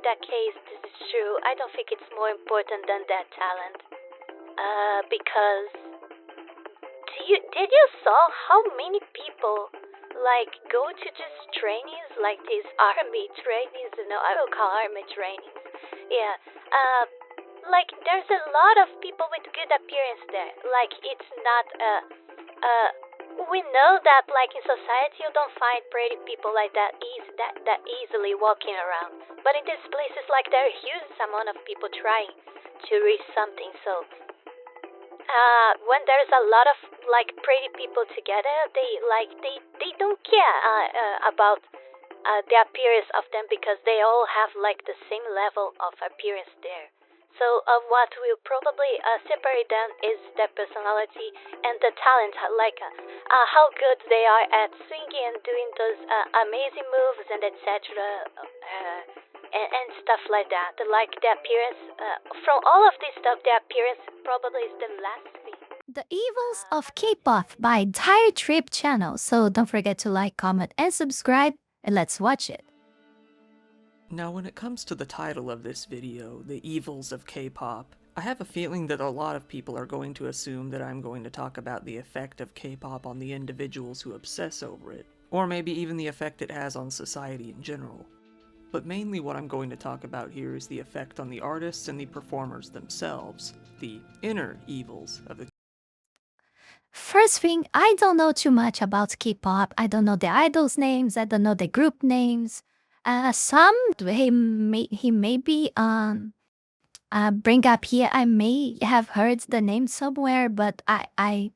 that case, this is true. I don't think it's more important than that talent. Because did you saw how many people like go to these trainings, like these army trainings? I will call army trainings. Yeah. Like there's a lot of people with good appearance there. Like it's not we know that like in society you don't find pretty people like that easily walking around. But in these places like there are huge amount of people trying to reach something. So when there's a lot of like pretty people together, they don't care about the appearance of them because they all have like the same level of appearance there. So what will probably separate them is their personality and the talent, like how good they are at swinging and doing those amazing moves and etc. And stuff like that. Like the appearance, from all of this stuff, the appearance probably is the last thing. The Evils of K-Pop by Tire Trip channel. So don't forget to like, comment, and subscribe, and let's watch it. Now when it comes to the title of this video, The Evils of K-Pop, I have a feeling that a lot of people are going to assume that I'm going to talk about the effect of K-pop on the individuals who obsess over it, or maybe even the effect it has on society in general. But mainly what I'm going to talk about here is the effect on the artists and the performers themselves, the inner evils of the. First thing, I don't know too much about K-pop. I don't know the idols' names, I don't know the group names. Some he maybe bring up here. I may have heard the name somewhere, but I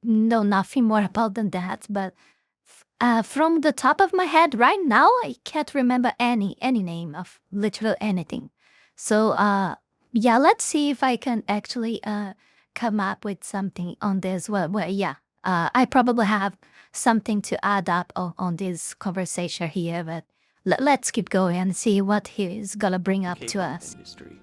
know nothing more about than that. But from the top of my head right now, I can't remember any name of literally anything. So yeah, let's see if I can actually come up with something on this. Well yeah, I probably have something to add up on this conversation here, but let's keep going and see what he is gonna bring up to us. Industry.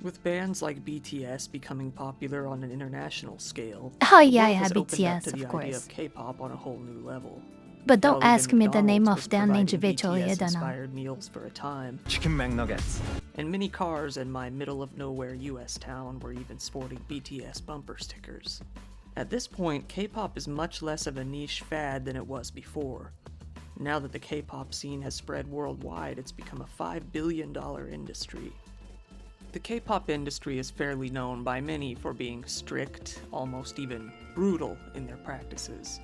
With bands like BTS becoming popular on an international scale, oh yeah, BTS, of course. Idea of K-pop on a whole new level. But don't ask me the name of them individually, I don't know. Inspired meals for a time. Chicken McNuggets. And many cars in my middle-of-nowhere US town were even sporting BTS bumper stickers. At this point, K-pop is much less of a niche fad than it was before. Now that the K-pop scene has spread worldwide, it's become a $5 billion industry. The K-pop industry is fairly known by many for being strict, almost even brutal in their practices.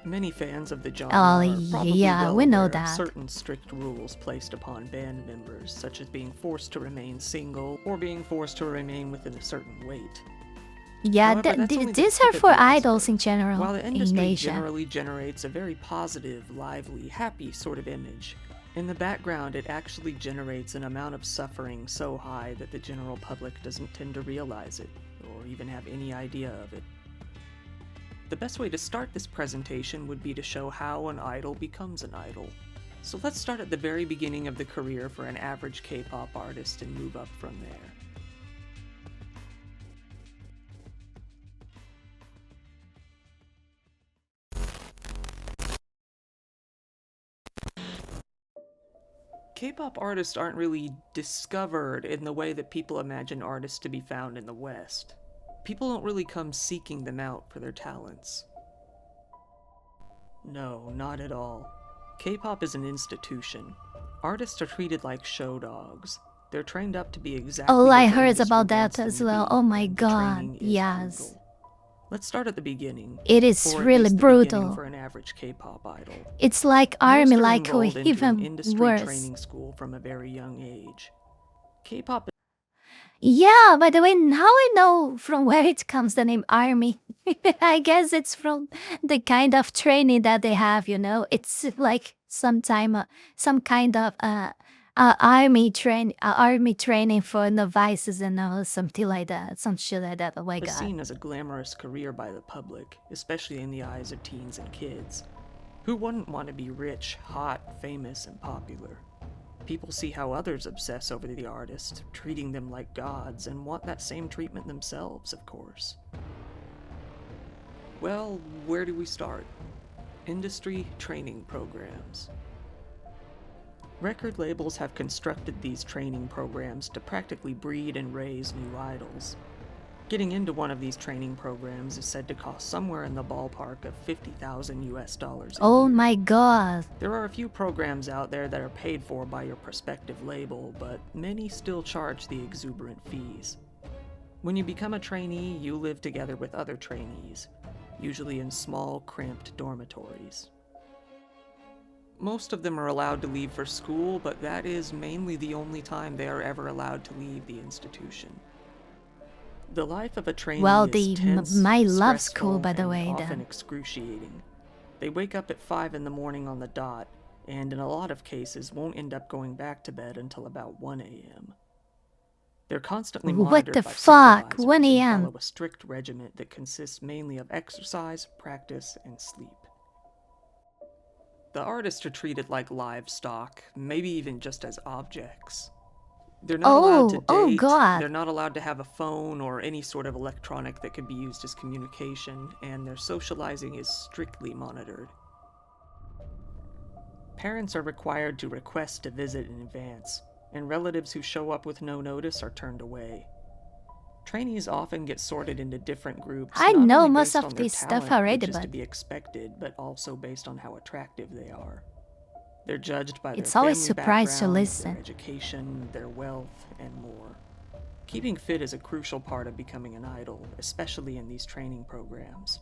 Many fans of the genre are probably well we know aware that. of certain strict rules placed upon band members, such as being forced to remain single or being forced to remain within a certain weight. Yeah, However, these are for idols in general. While the industry in Asia. generally generates a very positive, lively, happy sort of image, in the background it actually generates an amount of suffering so high that the general public doesn't tend to realize it, or even have any idea of it. The best way to start this presentation would be to show how an idol becomes an idol. So let's start at the very beginning of the career for an average K-pop artist and move up from there. K-pop artists aren't really discovered in the way that people imagine artists to be found in the West. People don't really come seeking them out for their talents. No, not at all. K-pop is an institution. Artists are treated like show dogs. They're trained up to be exactly Oh, what I the heard industry about wants that them as to well. be. Oh my The god, training is yes. brutal. Let's start at the beginning. It is or at really least the beginning brutal. for an average K-pop idol. It's like Most army, are like or enrolled into an even industry worse. training school from a very young age. K-pop. Yeah, by the way, now I know from where it comes the name army. I guess it's from the kind of training that they have, you know. It's like some kind of army training for novices and all, something like that, some shit like that. Oh my god. Seen as a glamorous career by the public, especially in the eyes of teens and kids. Who wouldn't want to be rich, hot, famous, and popular? People see how others obsess over the artist, treating them like gods, and want that same treatment themselves, of course. Well, where do we start? Industry training programs. Record labels have constructed these training programs to practically breed and raise new idols. Getting into one of these training programs is said to cost somewhere in the ballpark of $50,000 a Oh year. my god. There are a few programs out there that are paid for by your prospective label, but many still charge the exuberant fees. When you become a trainee, you live together with other trainees, usually in small, cramped dormitories. Most of them are allowed to leave for school, but that is mainly the only time they are ever allowed to leave the institution. The life of a trainee Well, is tense, my love stressful, school, by the and way, often then. excruciating. They wake up at 5 in the morning on the dot, and in a lot of cases won't end up going back to bed until about 1 a.m. They're constantly What monitored the by fuck? supervisors 1 and a.m. follow a strict regimen that consists mainly of exercise, practice, and sleep. The artists are treated like livestock, maybe even just as objects. They're not allowed to date, Oh god. they're not allowed to have a phone or any sort of electronic that could be used as communication, and their socializing is strictly monitored. Parents are required to request a visit in advance, and relatives who show up with no notice are turned away. Trainees often get sorted into different groups. I not know only most based of on their this stuff talent, already, which is to but be expected, but also based on how attractive they are. They're judged by it's their always family surprised to background, listen. their education, their wealth, and more. Keeping fit is a crucial part of becoming an idol, especially in these training programs.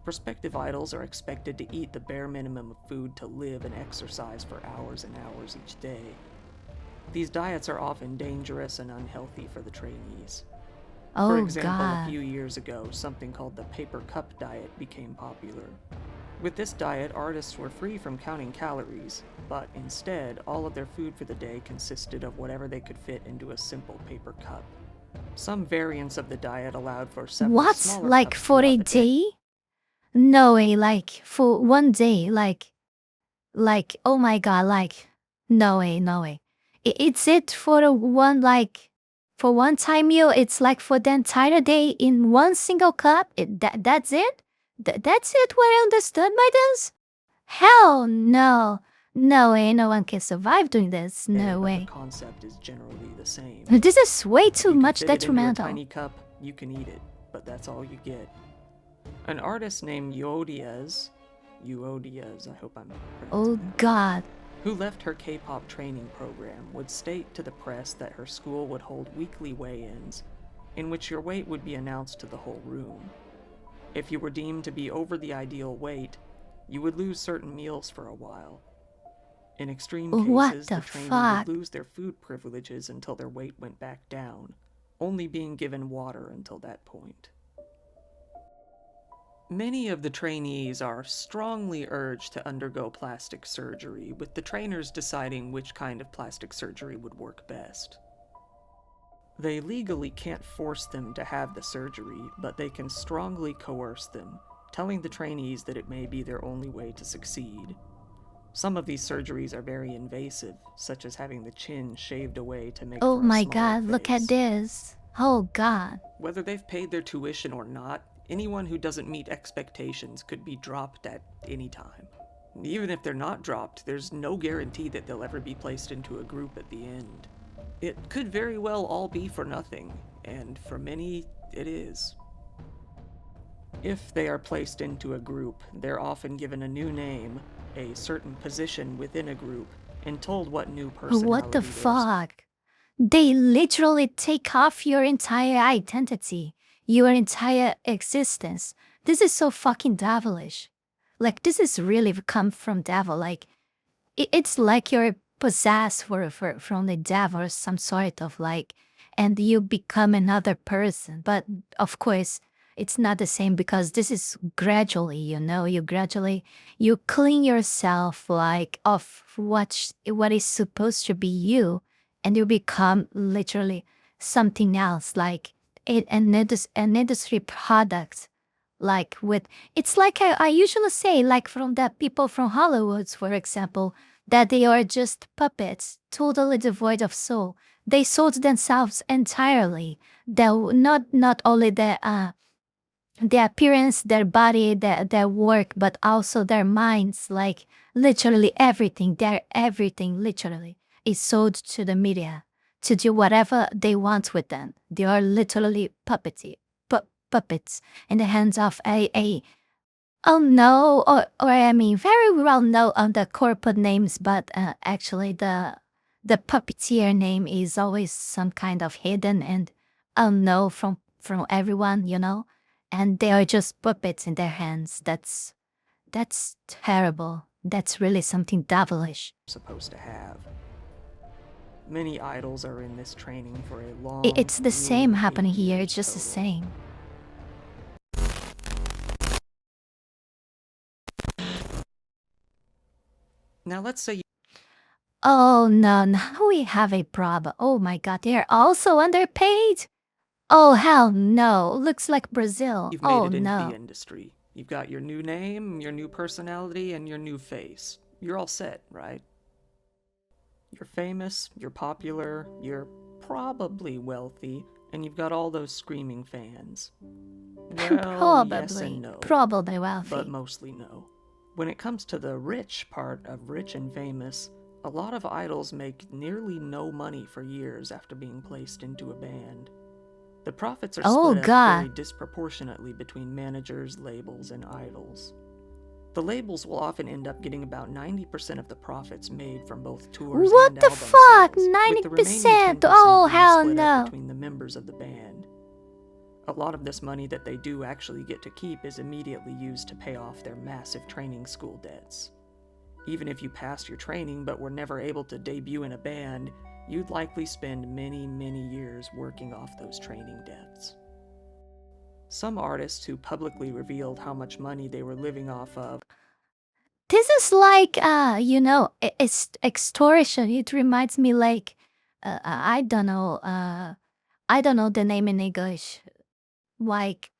Prospective idols are expected to eat the bare minimum of food to live and exercise for hours and hours each day. These diets are often dangerous and unhealthy for the trainees. For Oh example, a god. few years ago, something called the paper cup diet became popular. With this diet, artists were free from counting calories, but instead, all of their food for the day consisted of whatever they could fit into a simple paper cup. Some variants of the diet allowed for several What? smaller Like cups for a throughout the day. day? No way, like for one day, oh my god, like, no way, no way. It's it for a one, like, for one time meal, it's like for the entire day in one single cup? That's it? That's it what I understood by this? Hell no. No way, no one can survive doing this. No But way. the concept is generally the same. This is way If too you can much fit it into a detrimental. tiny cup, you can eat it, but that's all you get. An artist named Euodias, I hope I'm pronouncing Oh that, god. who left her K-pop training program, would state to the press that her school would hold weekly weigh-ins, in which your weight would be announced to the whole room. If you were deemed to be over the ideal weight, you would lose certain meals for a while. In extreme What cases, the the trainee fuck? would lose their food privileges until their weight went back down, only being given water until that point. Many of the trainees are strongly urged to undergo plastic surgery, with the trainers deciding which kind of plastic surgery would work best. They legally can't force them to have the surgery, but they can strongly coerce them, telling the trainees that it may be their only way to succeed. Some of these surgeries are very invasive, such as having the chin shaved away to make Oh for a my smaller god, look at face. this. Oh god. Whether they've paid their tuition or not, anyone who doesn't meet expectations could be dropped at any time. Even if they're not dropped, there's no guarantee that they'll ever be placed into a group at the end. It could very well all be for nothing, and for many, it is. If they are placed into a group, they're often given a new name, a certain position within a group, and told what new personality What the it is. fuck? They literally take off your entire identity, your entire existence. This is so fucking devilish. Like, this is really come from devil. Like, it's like you're possessed from the devil or some sort of like, and you become another person. But of course, it's not the same because this is gradually, you clean yourself like of what is supposed to be you, and you become literally something else, like an industry product. Like with, it's like I usually say, like from the people from Hollywood, for example, that they are just puppets, totally devoid of soul. They sold themselves entirely. Not only the their appearance, their body, their work, but also their minds. Like literally everything, their everything literally is sold to the media to do whatever they want with them. They are literally puppets in the hands of a oh no, or I mean very well known on the corporate names, but actually the puppeteer name is always some kind of hidden and unknown from everyone, you know, and they are just puppets in their hands. That's terrible. That's really something devilish. Supposed to have. Many idols are in this training for a long. It's the same happening here. It's just the total. same. Now let's say Oh no, now we have a problem. Oh my god, they're also underpaid? Oh hell no, looks like Brazil. you've made Oh it into no. the industry. You've got your new name, your new personality, and your new face. You're all set, right? You're famous, you're popular, you're probably wealthy, and you've got all those screaming fans. Well, yes and no, Probably wealthy. but mostly no. When it comes to the rich part of rich and famous, a lot of idols make nearly no money for years after being placed into a band. The profits are Oh, split up God. very disproportionately between managers, labels, and idols. The labels will often end up getting about 90% of the profits made from both tours What and the album fuck? sales, with the remaining 90%? 10% Oh, being hell split no. up between the members of the band. A lot of this money that they do actually get to keep is immediately used to pay off their massive training school debts. Even if you passed your training but were never able to debut in a band, you'd likely spend many, many years working off those training debts. Some artists who publicly revealed how much money they were living off of This is like, you know, it's extortion. It reminds me like, I don't know the name in English. Like,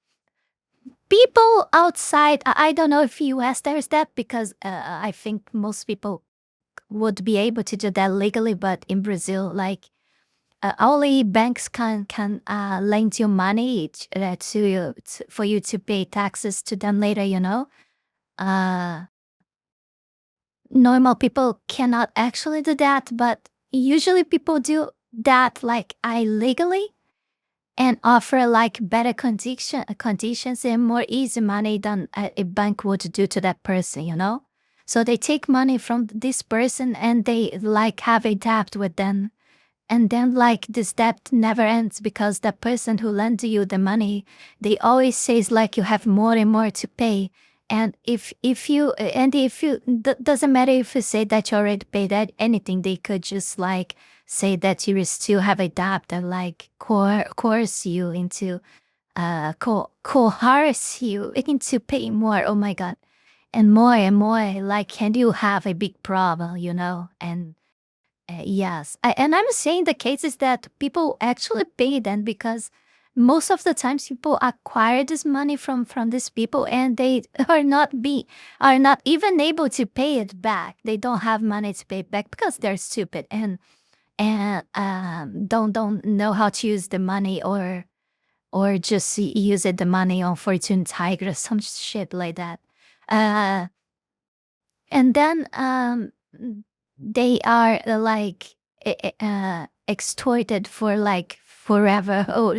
people outside, I don't know if US there's that because I think most people would be able to do that legally, but in Brazil, like, only banks can lend you money to you for you to pay taxes to them later, you know? Normal people cannot actually do that, but usually people do that like illegally and offer like better conditions and more easy money than a bank would do to that person, you know? So they take money from this person and they like have a debt with them. And then like this debt never ends because the person who lends you the money, they always says like you have more and more to pay. And if you doesn't matter if you say that you already paid that anything, they could just like say that you still have a debt and like coerce you into coerce you into pay more. Oh my god, and more like, and you have a big problem, you know. And yes, and I'm saying the cases that people actually pay them because most of the times people acquire this money from these people and they are not even able to pay it back. They don't have money to pay it back because they're stupid and don't know how to use the money or just use the money on Fortune Tiger or some shit like that. And then they are like extorted for like forever or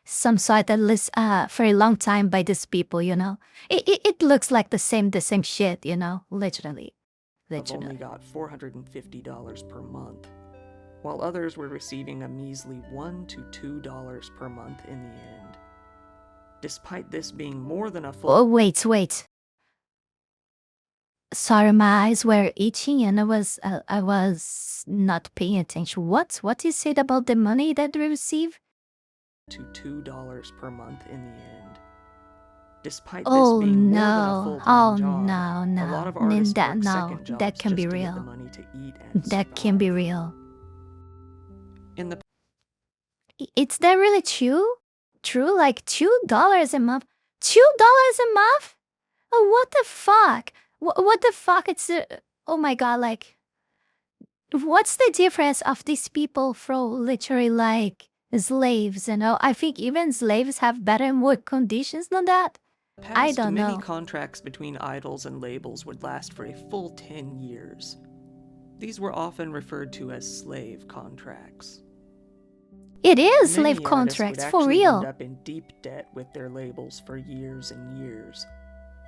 some sort at least for a long time by these people, you know. It looks like the same shit, you know, literally. I've only got $450 per month, while others were receiving a measly $1 to $2 per month in the end. Despite this being more than a full... Oh, wait. Sorry, my eyes were itching and I was not paying attention. What you said about the money that they receive? To $2 per month in the end. Despite this being more than a full-time job, a lot of artists work second jobs that can be just to get real. the money to eat and That can be real. In the It's that really true? True, like $2 a month. $2 a month? Oh, what the fuck? What the fuck? It's oh my god! Like, what's the difference of these people from literally like slaves, you know. I think even slaves have better work conditions than that. I Past, don't many know. contracts between idols and labels would last for a full 10 years. These were often referred to as slave contracts. It is Many slave artists contracts, would for actually real. end up in deep debt with their labels for years and years.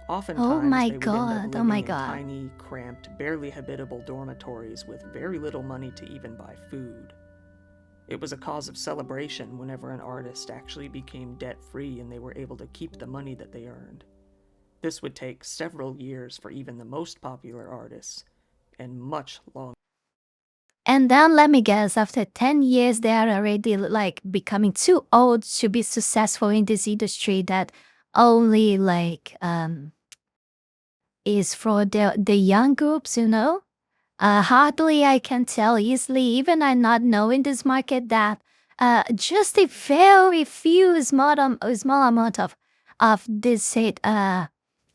Oh Oftentimes, my they would end up god, living oh my in god. tiny, cramped, barely habitable dormitories with very little money to even buy food. It was a cause of celebration whenever an artist actually became debt-free and they were able to keep the money that they earned. This would take several years for even the most popular artists, and much longer. And then let me guess, after 10 years, they are already like becoming too old to be successful in this industry that only like is for the young groups, you know? Hardly I can tell easily, even I not know in this market that just a very few small amount of this said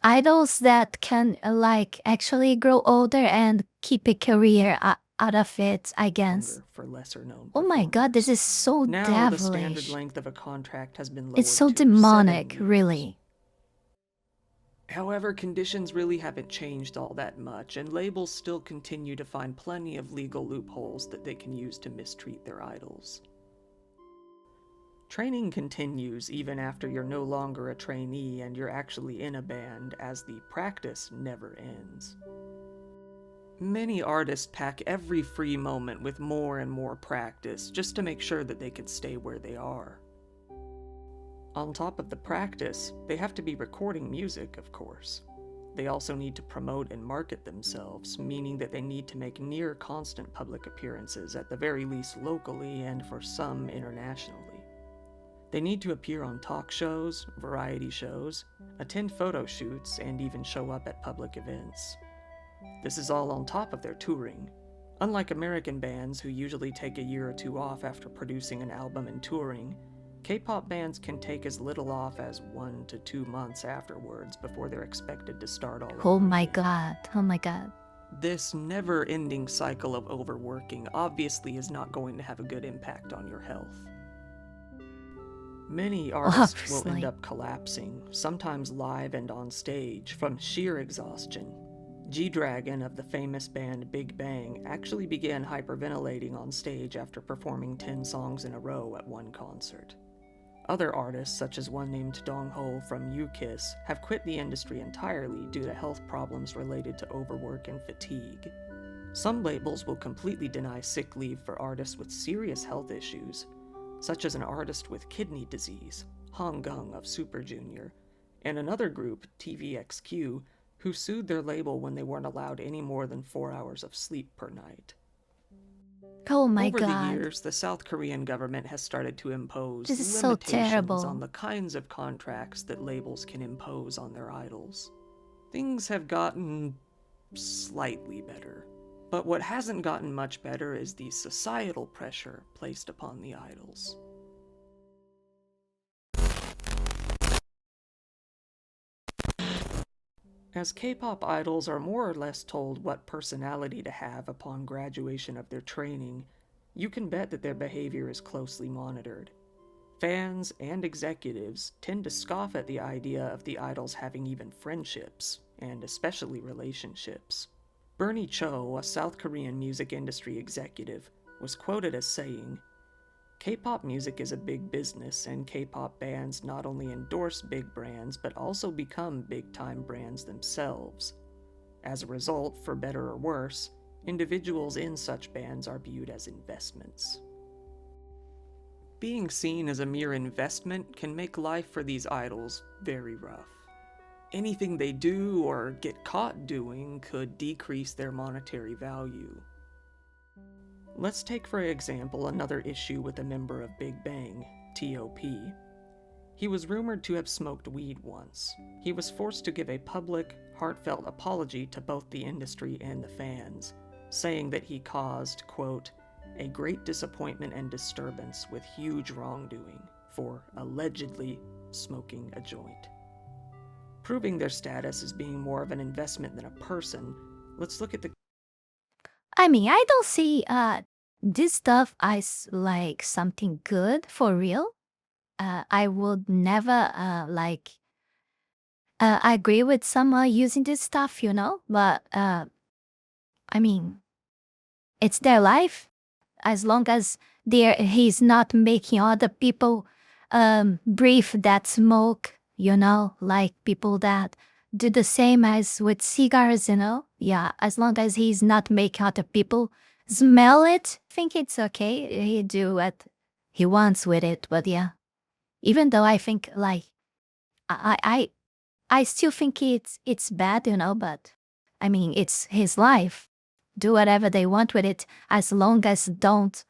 idols that can like actually grow older and keep a career out of it, I guess. For lesser known Oh my god, this is so now the standard devilish. length of a contract has been lowered It's so to demonic, 7 years. really. However, conditions really haven't changed all that much, and labels still continue to find plenty of legal loopholes that they can use to mistreat their idols. Training continues even after you're no longer a trainee and you're actually in a band, as the practice never ends. Many artists pack every free moment with more and more practice just to make sure that they can stay where they are. On top of the practice, they have to be recording music, of course. They also need to promote and market themselves, meaning that they need to make near constant public appearances, at the very least locally and for some internationally. They need to appear on talk shows, variety shows, attend photo shoots, and even show up at public events. This is all on top of their touring. Unlike American bands who usually take a year or two off after producing an album and touring, K-pop bands can take as little off as 1 to 2 months afterwards before they're expected to start all over. Oh my god, oh my god. This never-ending cycle of overworking obviously is not going to have a good impact on your health. Many artists will end up collapsing, sometimes live and on stage, from sheer exhaustion. G-Dragon of the famous band Big Bang actually began hyperventilating on stage after performing 10 songs in a row at one concert. Other artists, such as one named Dongho from U-Kiss, have quit the industry entirely due to health problems related to overwork and fatigue. Some labels will completely deny sick leave for artists with serious health issues, such as an artist with kidney disease, Hong Gung of Super Junior, and another group, TVXQ, who sued their label when they weren't allowed any more than 4 hours of sleep per night. Oh my god. Over the years, the South Korean government has started to impose This is limitations so terrible. on the kinds of contracts that labels can impose on their idols. Things have gotten slightly better, but what hasn't gotten much better is the societal pressure placed upon the idols. As K-pop idols are more or less told what personality to have upon graduation of their training, you can bet that their behavior is closely monitored. Fans and executives tend to scoff at the idea of the idols having even friendships, and especially relationships. Bernie Cho, a South Korean music industry executive, was quoted as saying, "K-pop music is a big business, and K-pop bands not only endorse big brands, but also become big-time brands themselves. As a result, for better or worse, individuals in such bands are viewed as investments." Being seen as a mere investment can make life for these idols very rough. Anything they do or get caught doing could decrease their monetary value. Let's take for example another issue with a member of Big Bang, T.O.P. He was rumored to have smoked weed once. He was forced to give a public, heartfelt apology to both the industry and the fans, saying that he caused, quote, "a great disappointment and disturbance with huge wrongdoing" for allegedly smoking a joint. Proving their status as being more of an investment than a person, let's look at the... I mean, I don't see this stuff is like something good for real. I would never agree with some using this stuff, but I mean, it's their life. As long as he's not making other people breathe that smoke, like people that do the same as with cigars, Yeah, as long as he's not making other people smell it, think it's okay. He do what he wants with it, but yeah. Even though I think I still think it's bad, but I mean it's his life. Do whatever they want with it as long as don't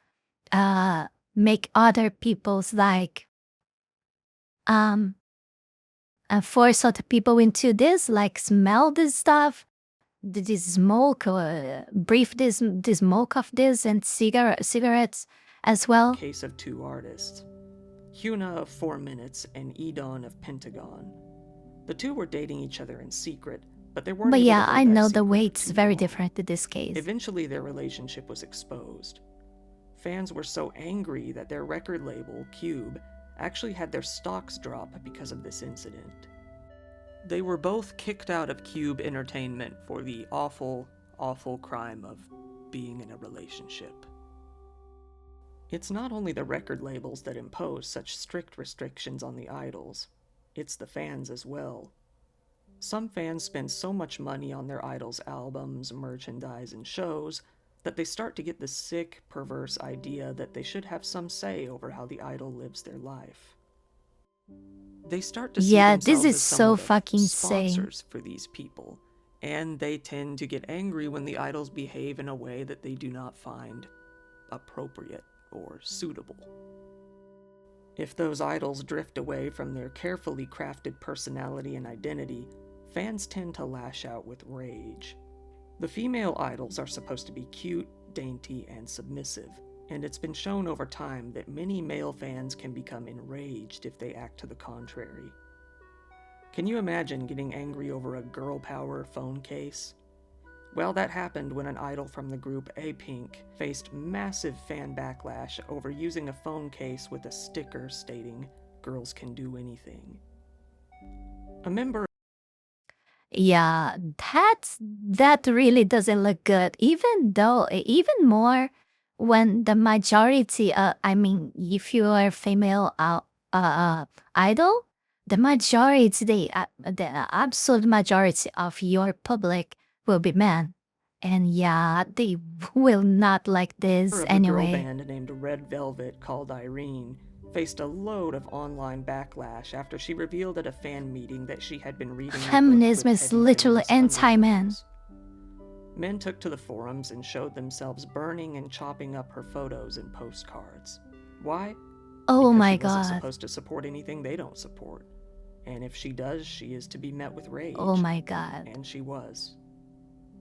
make other people's force other people into this, like smell this stuff, this smoke, or breathe this smoke of this and cigarettes as well. Case of two artists, Hyuna of 4 Minutes and Edon of Pentagon. The two were dating each other in secret, but they weren't. But able yeah, to I keep that know the secret way for it's too very long. different in this case. Eventually, their relationship was exposed. Fans were so angry that their record label, Cube, actually had their stocks drop because of this incident. They were both kicked out of Cube Entertainment for the awful, awful crime of being in a relationship. It's not only the record labels that impose such strict restrictions on the idols, it's the fans as well. Some fans spend so much money on their idols' albums, merchandise, and shows that they start to get the sick, perverse idea that they should have some say over how the idol lives their life. They start to see this themselves is as so somewhat of fucking insane. sponsors for these people, and they tend to get angry when the idols behave in a way that they do not find appropriate or suitable. If those idols drift away from their carefully crafted personality and identity, fans tend to lash out with rage. The female idols are supposed to be cute, dainty, and submissive, and it's been shown over time that many male fans can become enraged if they act to the contrary. Can you imagine getting angry over a girl power phone case? Well, that happened when an idol from the group A-Pink faced massive fan backlash over using a phone case with a sticker stating, "Girls can do anything." A member Yeah, that really doesn't look good. Even more when the majority, if you are a female idol, the absolute majority of your public will be men. And yeah, they will not like this of a girl anyway. band named Red Velvet called Irene faced a load of online backlash after she revealed at a fan meeting that she had been reading a book Feminism with is heavy literally feminist anti-men. undertones. Men took to the forums and showed themselves burning and chopping up her photos and postcards. Why? Oh Because my she wasn't god. supposed to support anything they don't support. And if she does, she is to be met with rage. Oh my god. And she was.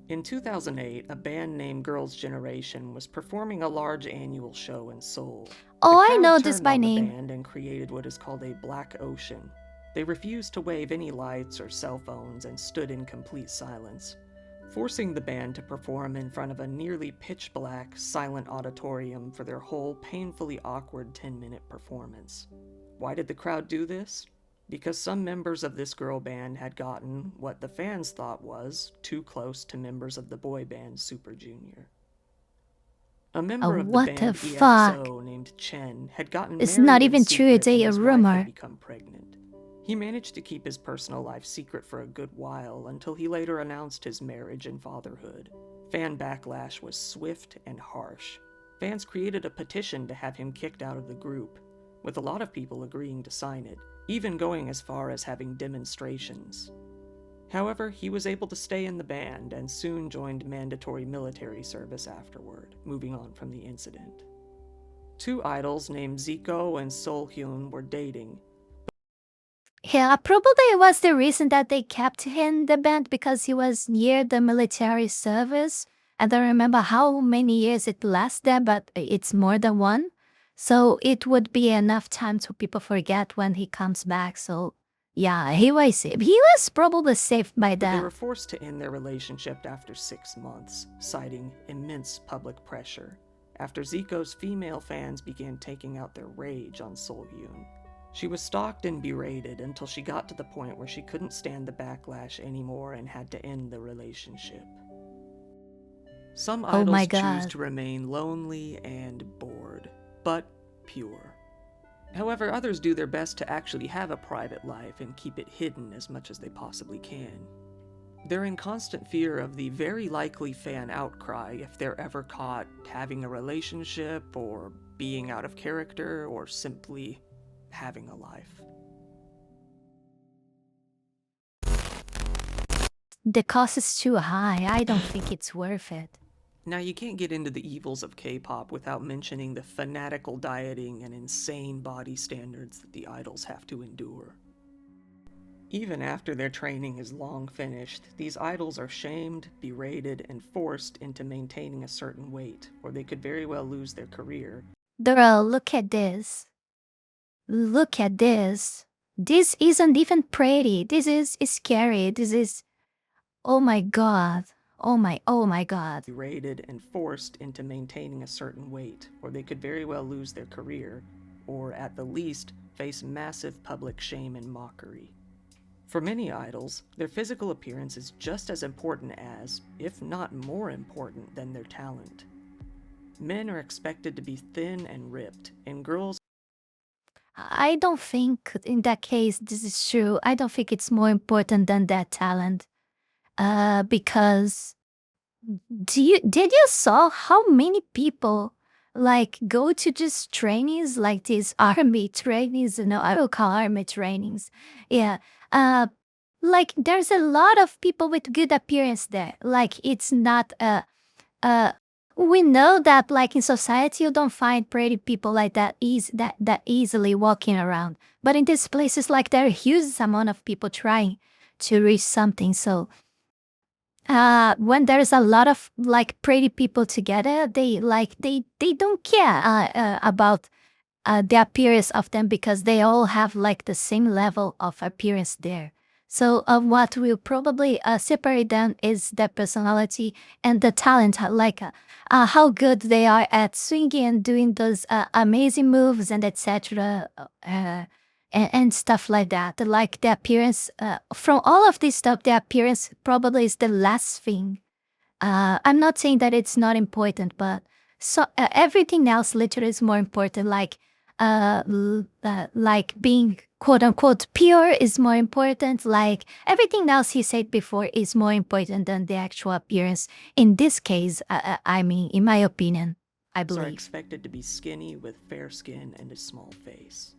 In 2008, a band named Girls' Generation was performing a large annual show in Seoul. Oh, The I crowd know this turned by on the name. band and created what is called a black ocean. They refused to wave any lights or cell phones and stood in complete silence, forcing the band to perform in front of a nearly pitch-black, silent auditorium for their whole painfully awkward 10-minute performance. Why did the crowd do this? Because some members of this girl band had gotten what the fans thought was too close to members of the boy band Super Junior. A member of the what band the fuck? EXO named Chen had gotten It's married not in even true, secret it's a and his wife rumor. had become pregnant. He managed to keep his personal life secret for a good while until he later announced his marriage and fatherhood. Fan backlash was swift and harsh. Fans created a petition to have him kicked out of the group, with a lot of people agreeing to sign it, even going as far as having demonstrations. However, he was able to stay in the band and soon joined mandatory military service afterward, moving on from the incident. Two idols named Zico and Solhyun were dating. Yeah, probably it was the reason that they kept him in the band because he was near the military service. I don't remember how many years it lasted, but it's more than one. So it would be enough time so people forget when he comes back. So yeah, he was probably saved by But they that. were forced to end their relationship after 6 months, citing immense public pressure, after Zico's female fans began taking out their rage on Solyoon. She was stalked and berated until she got to the point where she couldn't stand the backlash anymore and had to end the relationship. Some idols choose to remain lonely and bored, but pure. However, others do their best to actually have a private life and keep it hidden as much as they possibly can. They're in constant fear of the very likely fan outcry if they're ever caught having a relationship, or being out of character, or simply having a life. The cost is too high. I don't think it's worth it. Now, you can't get into the evils of K-pop without mentioning the fanatical dieting and insane body standards that the idols have to endure. Even after their training is long finished, these idols are shamed, berated, and forced into maintaining a certain weight, or they could very well lose their career. Girl, look at this. Look at this. This isn't even pretty. This is scary. This is... Oh my god. Oh my god. Berated and forced into maintaining a certain weight, or they could very well lose their career, or at the least, face massive public shame and mockery. For many idols, their physical appearance is just as important as, if not more important than their talent. Men are expected to be thin and ripped, and girls... I don't think in that case this is true. I don't think it's more important than that talent. Because did you saw how many people like go to just trainings like these army trainings? I will call army trainings. Yeah. Like there's a lot of people with good appearance there. Like it's not we know that like in society you don't find pretty people like that easily walking around. But in these places like there are a huge amount of people trying to reach something. So when there's a lot of like pretty people together, they don't care about the appearance of them because they all have like the same level of appearance there. So what will probably separate them is their personality and the talent, like how good they are at swinging and doing those amazing moves and etc. And stuff like that. Like the appearance, from all of this stuff, the appearance probably is the last thing. I'm not saying that it's not important, but so everything else literally is more important. Like being quote unquote pure is more important. Like everything else he said before is more important than the actual appearance. In this case, I mean, in my opinion, I believe. Are expected to be skinny with fair skin and a small face.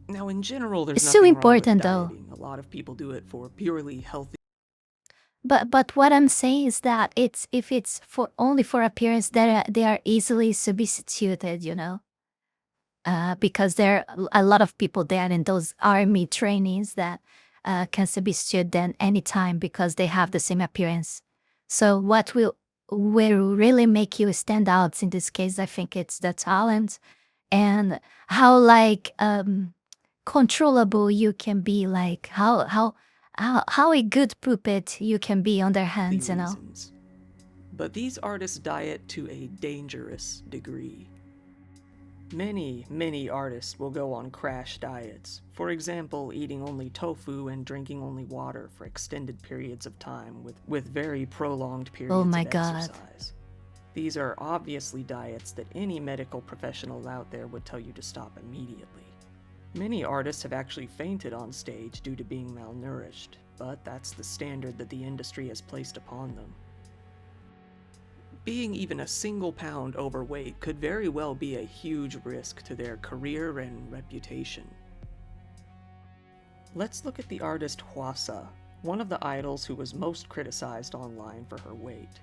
Now, in general, there's so nothing important wrong with though. dieting. A lot of people do it for purely healthy. But what I'm saying is that if it's for only for appearance, they are easily substituted, because there are a lot of people there in those army trainings that can substitute them anytime because they have the same appearance. So what will really make you stand out in this case, I think it's the talent and how like controllable you can be, like how a good puppet you can be on their hands, reasons. But these artists diet to a dangerous degree. Many artists will go on crash diets, for example, eating only tofu and drinking only water for extended periods of time with very prolonged periods of exercise. These are obviously diets that any medical professional out there would tell you to stop immediately. Many artists have actually fainted on stage due to being malnourished, but that's the standard that the industry has placed upon them. Being even a single pound overweight could very well be a huge risk to their career and reputation. Let's look at the artist Hwasa, one of the idols who was most criticized online for her weight.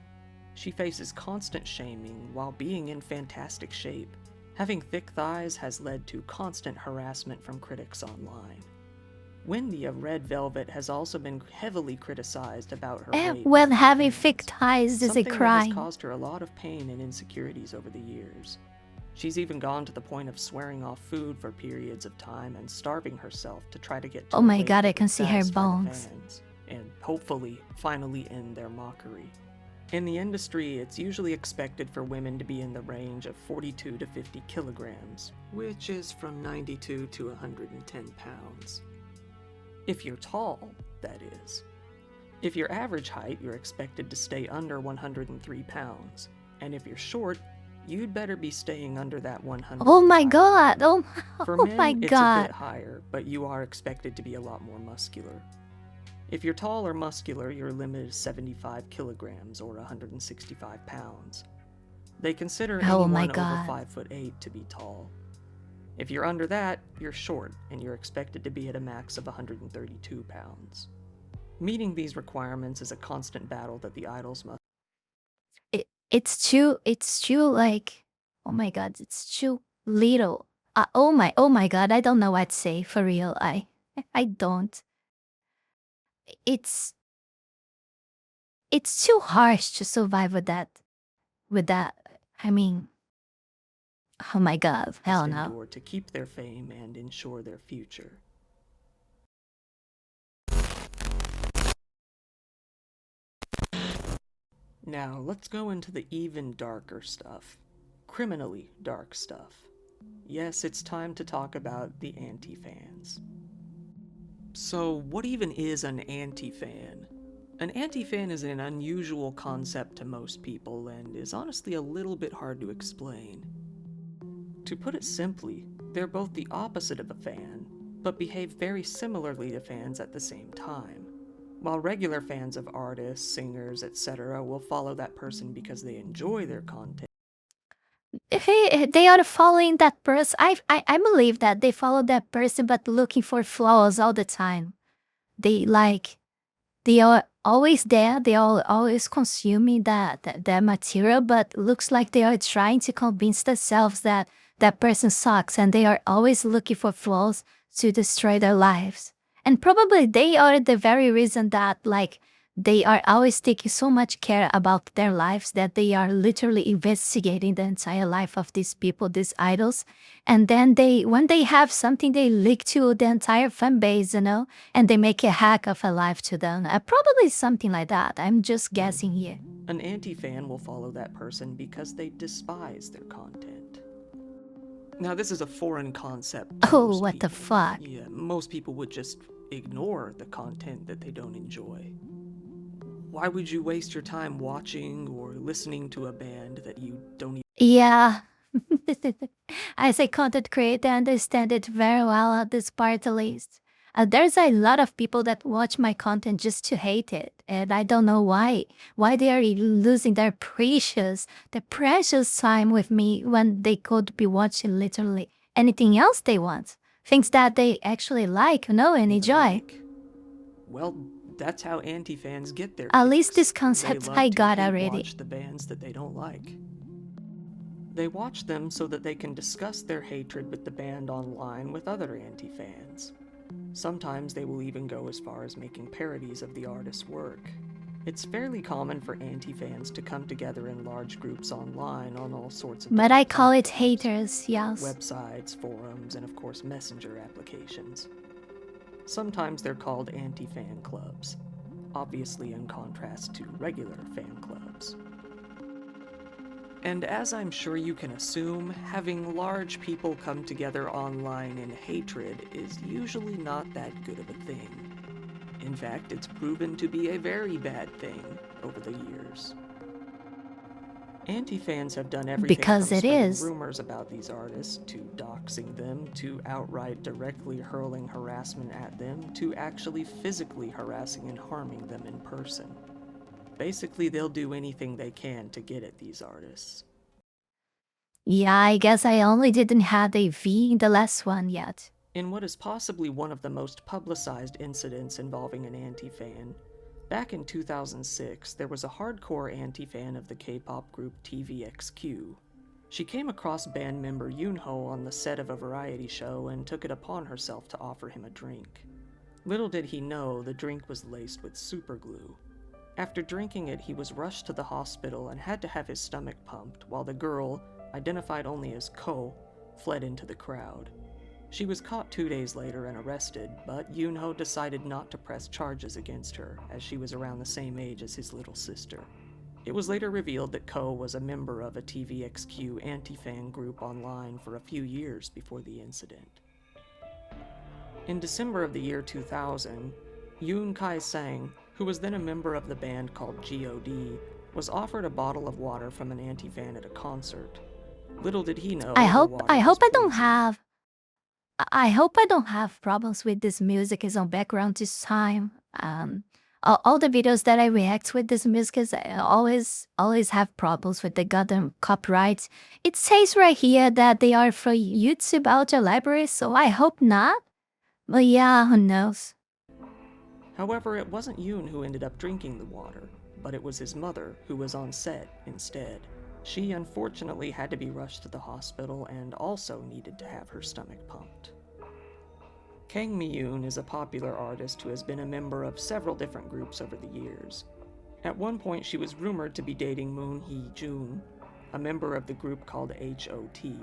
She faces constant shaming while being in fantastic shape. Having thick thighs has led to constant harassment from critics online. Wendy of Red Velvet has also been heavily criticized about her weight. When having thick thighs is a crime. crime. That has caused her a lot of pain and insecurities over the years. She's even gone to the point of swearing off food for periods of time and starving herself to try to get to Oh my god, I can see her bones. And hopefully finally end their mockery. In the industry, it's usually expected for women to be in the range of 42 to 50 kilograms, which is from 92 to 110 pounds. If you're tall, that is. If you're average height, you're expected to stay under 103 pounds, and if you're short, you'd better be staying under that 100. Oh my god! Oh, For oh men, my it's a god! bit higher, but you are expected to be a lot more muscular. If you're tall or muscular, your limit is 75 kilograms or 165 pounds. They consider Oh my anyone over god. 5'8" to be tall. If you're under that, you're short, and you're expected to be at a max of 132 pounds. Meeting these requirements is a constant battle that the idols must. It's too like, oh my god, it's too little. Oh my god, I don't know what to say, for real. I don't. It's too harsh to survive with that. I mean, oh my god, hell no. endure to keep their fame and ensure their future. Now, let's go into the even darker stuff. Criminally dark stuff. Yes, it's time to talk about the anti-fans. So, what even is an anti-fan? An anti-fan is an unusual concept to most people and is honestly a little bit hard to explain. To put it simply, they're both the opposite of a fan, but behave very similarly to fans at the same time. While regular fans of artists, singers, etc. will follow that person because they enjoy their content, They are following that person. I believe that they follow that person, but looking for flaws all the time. They are always there. They are always consuming that material, but looks like they are trying to convince themselves that that person sucks, and they are always looking for flaws to destroy their lives. And probably they are the very reason that, like, they are always taking so much care about their lives that they are literally investigating the entire life of these people, these idols. And then when they have something, they leak to the entire fan base, and they make a hack of a life to them. Probably something like that. I'm just guessing here. an anti-fan will follow that person because they despise their content. Now, this is a foreign concept to Oh, most what the people. fuck? Yeah, most people would just ignore the content that they don't enjoy. Why would you waste your time watching or listening to a band that you don't even... Yeah. As a content creator, I understand it very well at this part at least. There's a lot of people that watch my content just to hate it, and I don't know why. Why they are losing their precious time with me when they could be watching literally anything else they want. Things that they actually like, and enjoy. like. Well, that's how anti-fans get their At least kicks. this concept They love I to got hate already. watch the bands that they don't like. They watch them so that they can discuss their hatred with the band online with other anti-fans. Sometimes they will even go as far as making parodies of the artist's work. It's fairly common for anti-fans to come together in large groups online on all sorts of But I different call it platforms. haters, yes. Websites, forums, and of course messenger applications. Sometimes they're called anti-fan clubs, obviously in contrast to regular fan clubs. And as I'm sure you can assume, having large people come together online in hatred is usually not that good of a thing. In fact, it's proven to be a very bad thing over the years. Anti-fans have done everything Because from it spreading is. rumors about these artists, to doxing them, to outright directly hurling harassment at them, to actually physically harassing and harming them in person. Basically, they'll do anything they can to get at these artists. Yeah, I guess I only didn't have a V in the last one yet. In what is possibly one of the most publicized incidents involving an anti-fan, back in 2006, there was a hardcore anti-fan of the K-pop group TVXQ. She came across band member Yoonho on the set of a variety show and took it upon herself to offer him a drink. Little did he know the drink was laced with superglue. After drinking it, he was rushed to the hospital and had to have his stomach pumped, while the girl, identified only as Ko, fled into the crowd. She was caught 2 days later and arrested, but Yoonho decided not to press charges against her, as she was around the same age as his little sister. It was later revealed that Ko was a member of a TVXQ anti-fan group online for a few years before the incident. In December of the year 2000, Yoon Kai-sang, who was then a member of the band called G.O.D., was offered a bottle of water from an anti-fan at a concert. Little did he know I the hope water I was hope I don't poison. have I hope I don't have problems with this music is on background this time. All the videos that I react with this music is I always have problems with the goddamn copyrights. It says right here that they are for YouTube audio library, so I hope not. But yeah, who knows? However, it wasn't Yoon who ended up drinking the water, but it was his mother who was on set instead. She unfortunately had to be rushed to the hospital and also needed to have her stomach pumped. Kang Mi-yoon is a popular artist who has been a member of several different groups over the years. At one point, she was rumored to be dating Moon Hee-jun, a member of the group called H.O.T.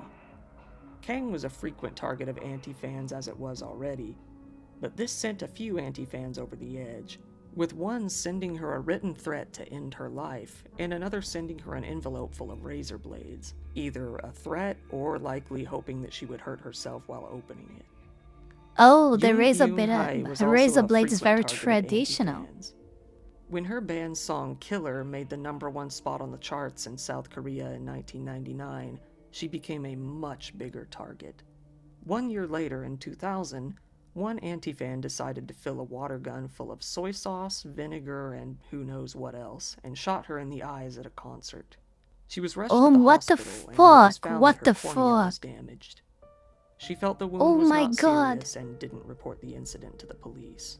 Kang was a frequent target of anti-fans as it was already, but this sent a few anti-fans over the edge, with one sending her a written threat to end her life, and another sending her an envelope full of razor blades, either a threat or likely hoping that she would hurt herself while opening it. Oh, the Yoon razor Hyun-hae was blade, also razor a blade is very frequent target of traditional. anti-fans. When her band's song Killer made the #1 spot on the charts in South Korea in 1999, she became a much bigger target. 1 year later, in 2000, one anti-fan decided to fill a water gun full of soy sauce, vinegar, and who knows what else, and shot her in the eyes at a concert. She was rushed to the What the hospital, and it was fuck? found What that the her cornea was fuck? damaged. She felt the wound Oh was my not god. serious and didn't report the incident to the police.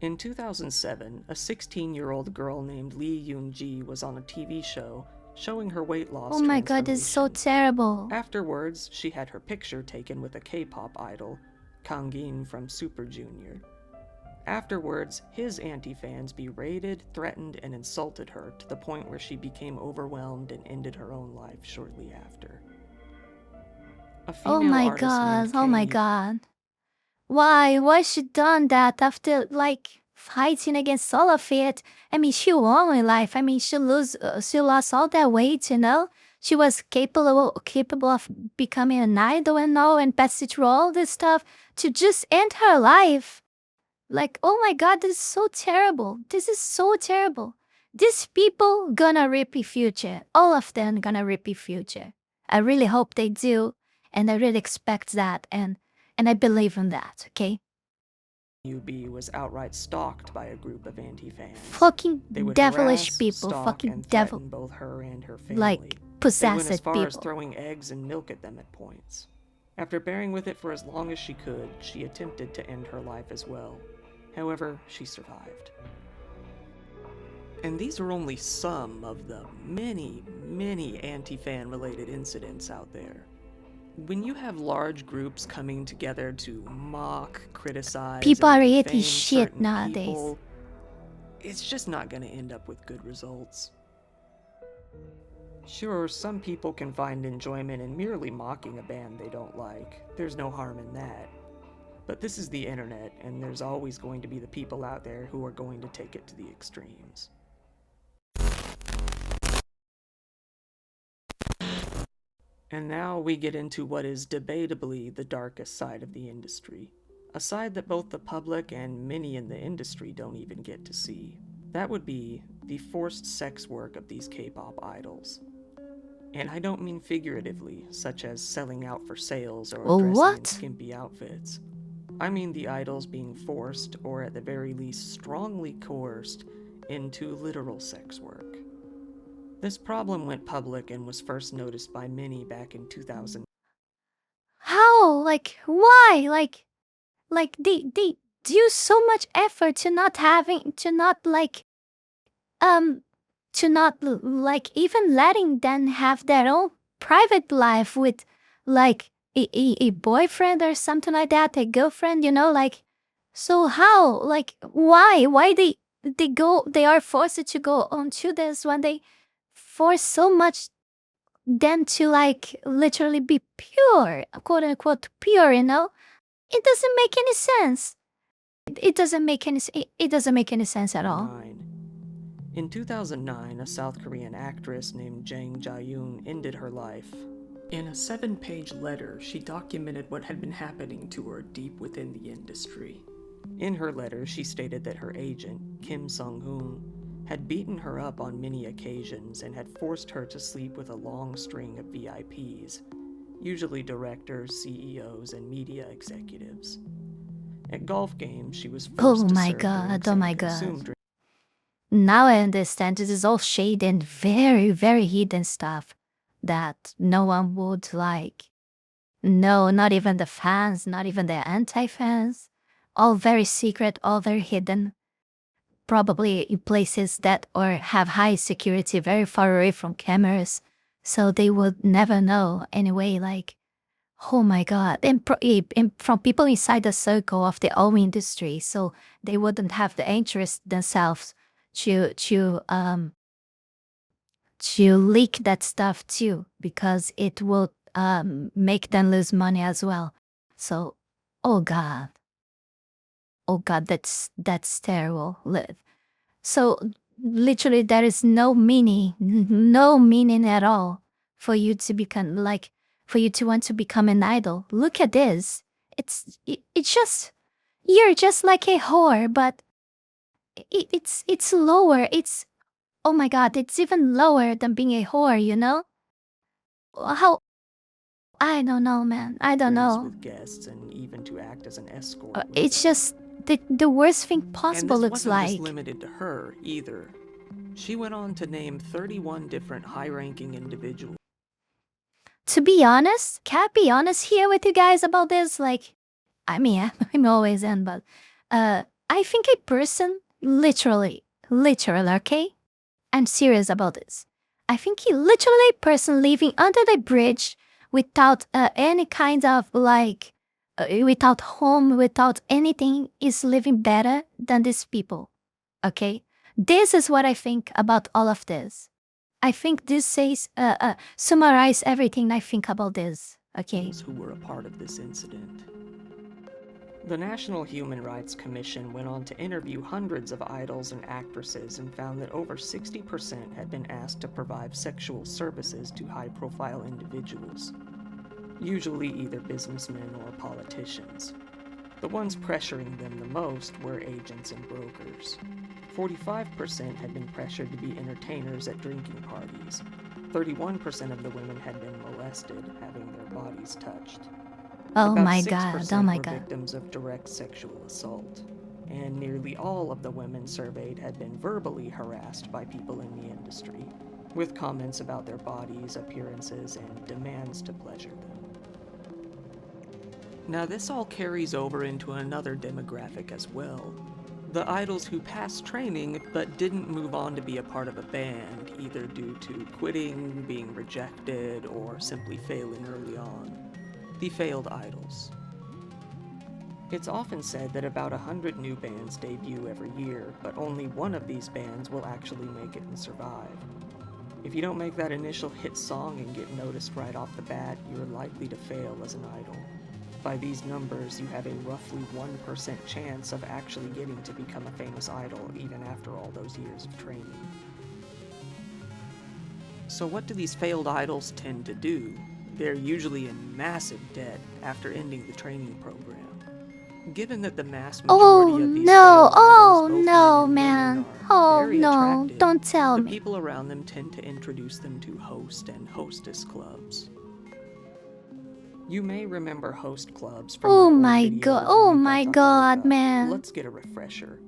In 2007, a 16-year-old girl named Lee Yoon-ji was on a TV show showing her weight loss Oh my god, this is so transformation. terrible. Afterwards, she had her picture taken with a K-pop idol, Kangin from Super Junior. Afterwards, his anti-fans berated, threatened, and insulted her to the point where she became overwhelmed and ended her own life shortly after. A Oh female my artist god, named oh my Kang god. Why she done that after, like, fighting against all of it? I mean, she won in life. I mean, she lost all that weight, you know? She was capable of becoming an idol and all, and passing through all this stuff to just end her life. Like, oh my god, this is so terrible. This is so terrible. These people gonna reap a future. All of them gonna reap a future. I really hope they do, and I really expect that, and I believe in that, okay? UB was outright stalked by a group of anti-fans. Fucking They would devilish harass, people, stalk, fucking and devil, threaten both her and her family. like, They went as possessed far as people. throwing eggs and milk at them at points. After bearing with it for as long as she could, she attempted to end her life as well. However, she survived. And these are only some of the many, many anti-fan related incidents out there. When you have large groups coming together to mock, criticize, People and are defame eating shit certain nowadays. people, it's just not going to end up with good results. Sure, some people can find enjoyment in merely mocking a band they don't like. There's no harm in that. But this is the internet, and there's always going to be the people out there who are going to take it to the extremes. And now we get into what is debatably the darkest side of the industry. A side that both the public and many in the industry don't even get to see. That would be the forced sex work of these K-pop idols. And I don't mean figuratively, such as selling out for sales or dressing in What? skimpy outfits. I mean the idols being forced, or at the very least strongly coerced, into literal sex work. This problem went public and was first noticed by many back in 2000. How? Like, why? Like they do so much effort to not even letting them have their own private life with, like, a boyfriend or something like that, a girlfriend, you know, like, so how? Like, why they are forced to go on to this when they force so much them to, like, literally be pure, quote unquote pure, you know? It doesn't make any sense. It doesn't make any sense at all. In 2009, a South Korean actress named Jang Ja-yoon ended her life. In a 7-page letter, she documented what had been happening to her deep within the industry. In her letter, she stated that her agent, Kim Sung-hoon, had beaten her up on many occasions and had forced her to sleep with a long string of VIPs, usually directors, CEOs, and media executives. At golf games, she was forced Oh to my serve god, drinks oh and my consume god. drinks. Now I understand this is all shade and very, very hidden stuff that no one would like. No, not even the fans, not even the anti-fans. All very secret, all very hidden. Probably in places that or have high security very far away from cameras. So they would never know anyway, like, oh my god. And from people inside the circle of the oil industry, so they wouldn't have the interest themselves to leak that stuff too, because it will make them lose money as well. So, oh god, that's terrible. So literally, there is no meaning at all for you to become like, for you to want to become an idol. Look at this. It's just, you're just like a whore, but it's lower. It's, oh my god, it's even lower than being a whore, you know? How? I don't know, man. I don't know. With guests and even to act as an escort. It's just the worst thing possible, and this looks wasn't like. just limited to her either. She went on to name 31 different high-ranking individuals. To be honest, can I be honest here with you guys about this? Like, I mean, I'm always in, but I think a person, literally, okay? I'm serious about this. I think literally a person living under the bridge without any kind of like, without home, without anything, is living better than these people, okay? This is what I think about all of this. I think this says, summarize everything I think about this, okay? Who were a part of this incident. The National Human Rights Commission went on to interview hundreds of idols and actresses and found that over 60% had been asked to provide sexual services to high-profile individuals, usually either businessmen or politicians. The ones pressuring them the most were agents and brokers. 45% had been pressured to be entertainers at drinking parties. 31% of the women had been molested, having their bodies touched. Oh About my 6% god, oh my were god. victims of direct sexual assault, and nearly all of the women surveyed had been verbally harassed by people in the industry, with comments about their bodies, appearances, and demands to pleasure them. Now this all carries over into another demographic as well. The idols who passed training but didn't move on to be a part of a band, either due to quitting, being rejected, or simply failing early on. The failed idols. It's often said that about 100 new bands debut every year, but only one of these bands will actually make it and survive. If you don't make that initial hit song and get noticed right off the bat, you're likely to fail as an idol. By these numbers, you have a roughly 1% chance of actually getting to become a famous idol even after all those years of training. So what do these failed idols tend to do? They're usually in massive debt after ending the training program. Given that the mass majority of these failed idols, both men and women, are very attractive, don't tell the me. people around them tend to introduce them to host and hostess clubs. You may remember host clubs from Oh my my old video god, on oh Meetup my to god, Hallowrampage. man. Let's get a refresher.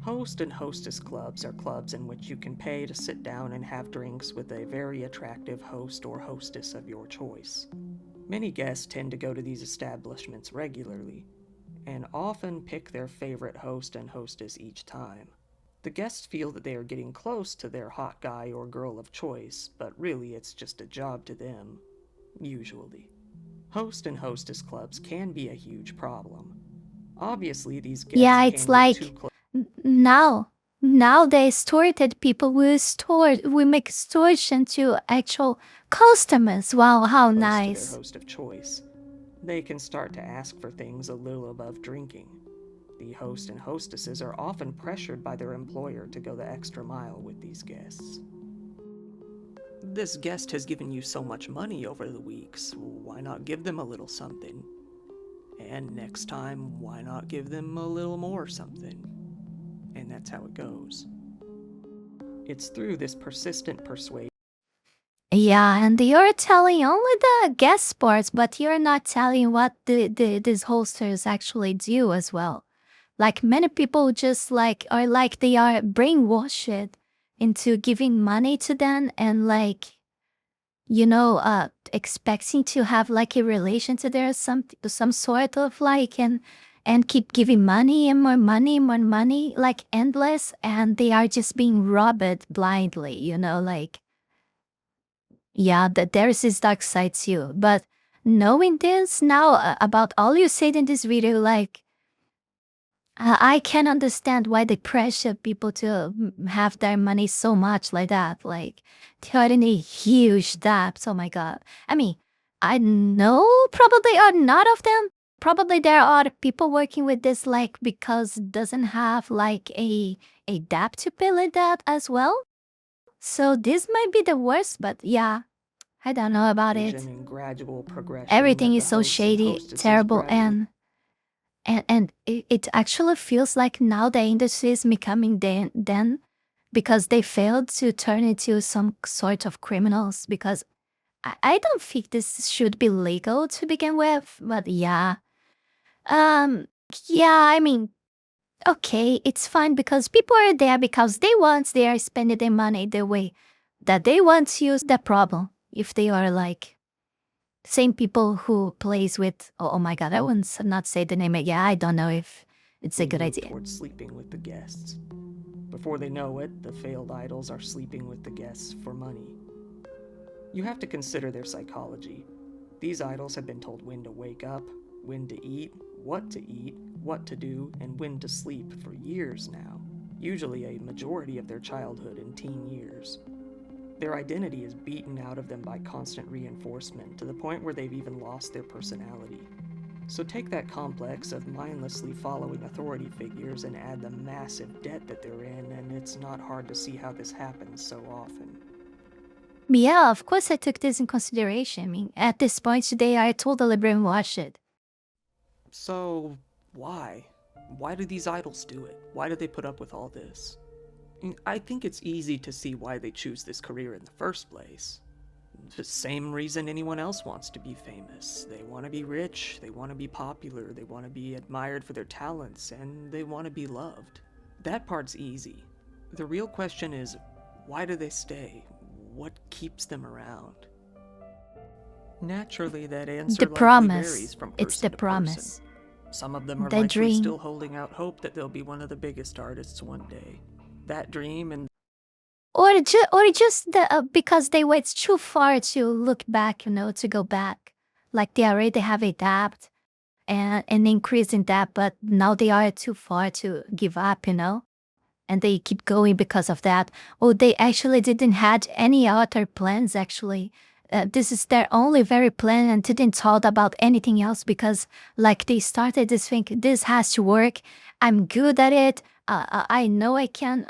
Host and hostess clubs are clubs in which you can pay to sit down and have drinks with a very attractive host or hostess of your choice. Many guests tend to go to these establishments regularly, and often pick their favorite host and hostess each time. The guests feel that they are getting close to their hot guy or girl of choice, but really it's just a job to them, usually. Host and hostess clubs can be a huge problem. Obviously, these guests Yeah, can it's get like too close now the extorted people will make extortion to actual customers. Wow, how to their nice. host of choice. They can start to ask for things a little above drinking. The host and hostesses are often pressured by their employer to go the extra mile with these guests. This guest has given you so much money over the weeks, why not give them a little something? And next time, why not give them a little more something? And that's how it goes. It's through this persistent persuasion. Yeah, and you're telling only the guest parts, but you're not telling what these hosters actually do as well. Like many people just like are like they are brainwashed into giving money to them and like expecting to have like a relation to their some sort of like and keep giving money and more money like endless, and they are just being robbed blindly, like yeah, that there is this dark side too. But knowing this now about all you said in this video, like I can understand why they pressure people to have their money so much like that. Like, they are in a huge debt. Oh my God. I mean, I know probably are not of them. Probably there are people working with this, like, because doesn't have like a debt to pay like that as well. So this might be the worst, but yeah, I don't know about it. And gradual progression Everything that is the so hosts and shady, hostesses terrible, gradually- and it actually feels like now the industry is becoming then because they failed to turn into some sort of criminals, because I don't think this should be legal to begin with, but yeah. Yeah, I mean, okay, it's fine because people are there because they are spending their money the way that they want to use. The problem if they are like same people who plays with, oh my God, I wouldn't not say the name. Yeah, I don't know if it's a good idea. Towards sleeping with the guests. Before they know it, the failed idols are sleeping with the guests for money. You have to consider their psychology. These idols have been told when to wake up, when to eat, what to do, and when to sleep for years now, usually a majority of their childhood and teen years. Their identity is beaten out of them by constant reinforcement to the point where they've even lost their personality. So take that complex of mindlessly following authority figures and add the massive debt that they're in, and it's not hard to see how this happens so often. Yeah, of course I took this in consideration. I mean, at this point today, I totally brainwashed. So, why? Why do these idols do it? Why do they put up with all this? I think it's easy to see why they choose this career in the first place. The same reason anyone else wants to be famous. They want to be rich, they want to be popular, they want to be admired for their talents, and they want to be loved. That part's easy. The real question is, why do they stay? What keeps them around? Naturally, that answer The promise. varies from person It's the to promise. person. Some of them are The likely dream. still holding out hope that they'll be one of the biggest artists one day. That dream and Or just because they wait too far to look back, to go back. Like they already have a debt and an increase in debt, but now they are too far to give up, and they keep going because of that. Or they actually didn't had any other plans, actually. This is their only very plan and didn't thought about anything else because like they started this thing, this has to work. I'm good at it. I know I can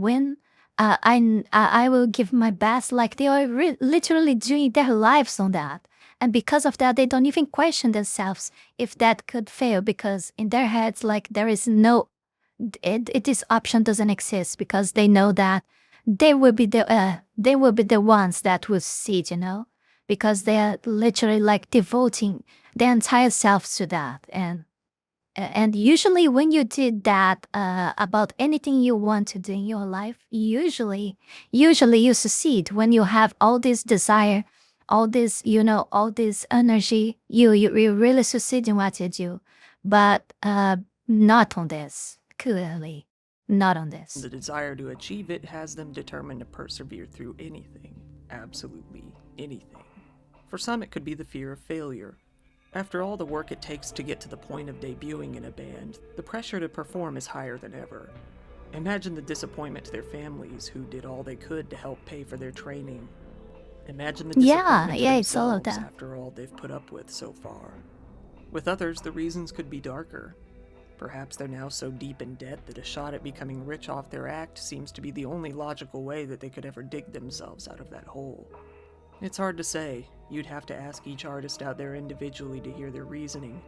win. I will give my best. Like they are literally doing their lives on that. And because of that, they don't even question themselves if that could fail, because in their heads, like there is no, this option doesn't exist, because they know that they will be the ones that will succeed, because they are literally like devoting their entire selves to that. And usually when you did that about anything you want to do in your life, usually you succeed. When you have all this desire, all this, all this energy, you really succeed in what you do. But not on this, clearly. Not on this. the desire to achieve it has them determined to persevere through anything. Absolutely anything. For some, it could be the fear of failure. After all the work it takes to get to the point of debuting in a band, the pressure to perform is higher than ever. Imagine the disappointment to their families who did all they could to help pay for their training. Imagine the disappointment to it's all of themselves that. after all they've put up with so far. With others, the reasons could be darker. Perhaps they're now so deep in debt that a shot at becoming rich off their act seems to be the only logical way that they could ever dig themselves out of that hole. It's hard to say. You'd have to ask each artist out there individually to hear their reasoning.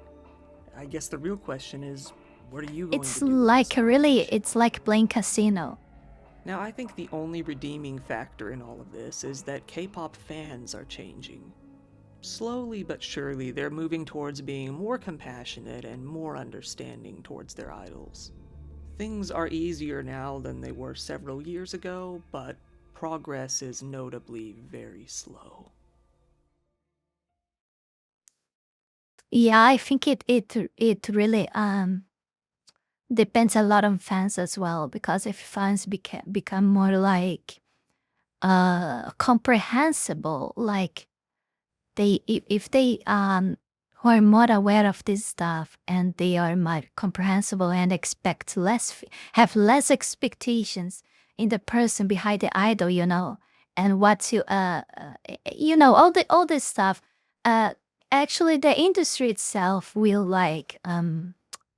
I guess the real question is, what are you going to do? It's like playing casino. Now, I think the only redeeming factor in all of this is that K-pop fans are changing. Slowly but surely, they're moving towards being more compassionate and more understanding towards their idols. Things are easier now than they were several years ago, but progress is notably very slow. Yeah, I think it really depends a lot on fans as well, because if fans become more like comprehensible, like if they who are more aware of this stuff and they are more comprehensible and have less expectations in the person behind the idol, you know, and what to you know, all this stuff. Actually, the industry itself will like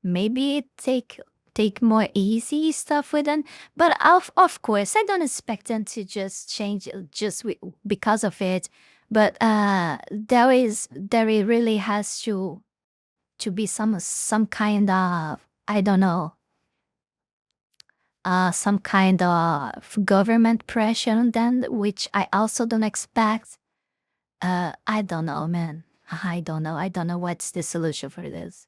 maybe take more easy stuff with them, but of course I don't expect them to just change just because of it. But there really has to be some kind of, I don't know, some kind of government pressure on them, which I also don't expect. I don't know, man. I don't know what's the solution for this.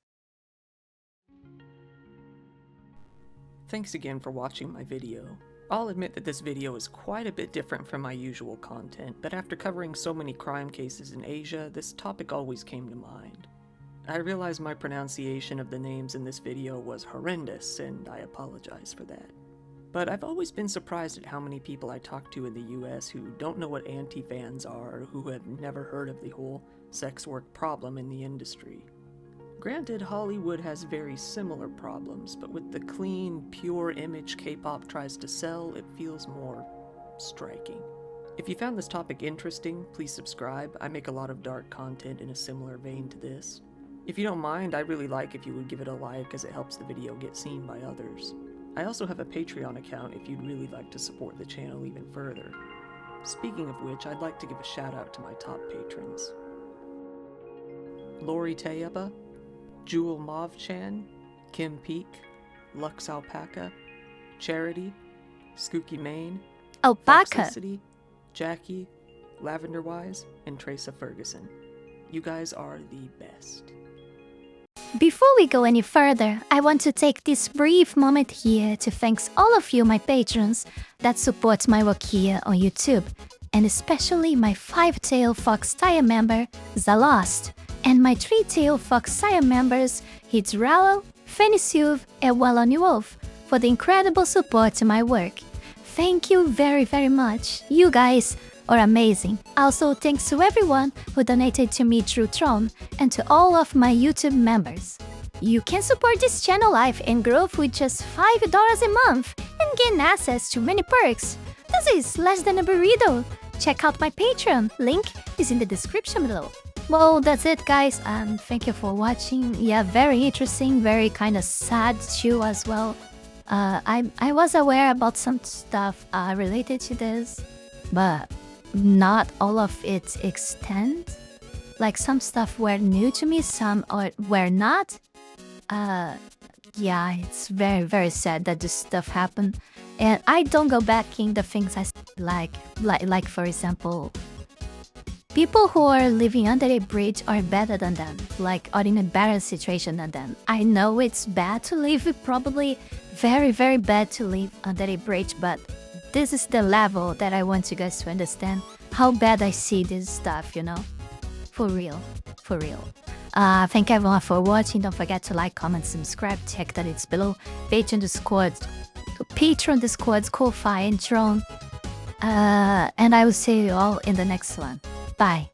Thanks again for watching my video. I'll admit that this video is quite a bit different from my usual content, but after covering so many crime cases in Asia, this topic always came to mind. I realize my pronunciation of the names in this video was horrendous, and I apologize for that. But I've always been surprised at how many people I talk to in the US who don't know what anti-fans are, or who have never heard of the whole sex work problem in the industry. Granted, Hollywood has very similar problems, but with the clean, pure image K-pop tries to sell, it feels more striking. If you found this topic interesting, please subscribe. I make a lot of dark content in a similar vein to this. If you don't mind, I'd really like if you would give it a like, as it helps the video get seen by others. I also have a Patreon account if you'd really like to support the channel even further. Speaking of which, I'd like to give a shout out to my top patrons. Lori Tayeba, Jewel Mauve-chan, Kim Peak, Lux Alpaca, Charity, Skooky Main, Alpaca, Foxicity, Jackie, Lavender Wise, and Tracer Ferguson. You guys are the best. Before we go any further, I want to take this brief moment here to thank all of you, my patrons, that support my work here on YouTube, and especially my 5-tailed fox tier member, Zalost, and my 3-tailed fox tier members, Heath Rowell, Fenny Sylvy, and Radmuiel, for the incredible support to my work. Thank you very, very much. You guys are amazing. Also, thanks to everyone who donated to me through Tron, and to all of my YouTube members. You can support this channel live and grow with just $5 a month and gain access to many perks. This is less than a burrito. Check out my Patreon, link is in the description below. Well, that's it, guys, and thank you for watching. Yeah, very interesting, very kind of sad too as well. I was aware about some stuff related to this, but not all of its extent. Like, some stuff were new to me, some were not. Yeah, it's very, very sad that this stuff happened. And I don't go back in the things I like for example, people who are living under a bridge are better than them, like, are in a better situation than them. I know it's bad to live, probably very, very bad to live under a bridge, but this is the level that I want you guys to understand how bad I see this stuff, you know? For real, for real. Thank everyone for watching. Don't forget to like, comment, subscribe. Check that it's below. Patreon, Discord, Ko-Fi, and Tron. And I will see you all in the next one. Bye.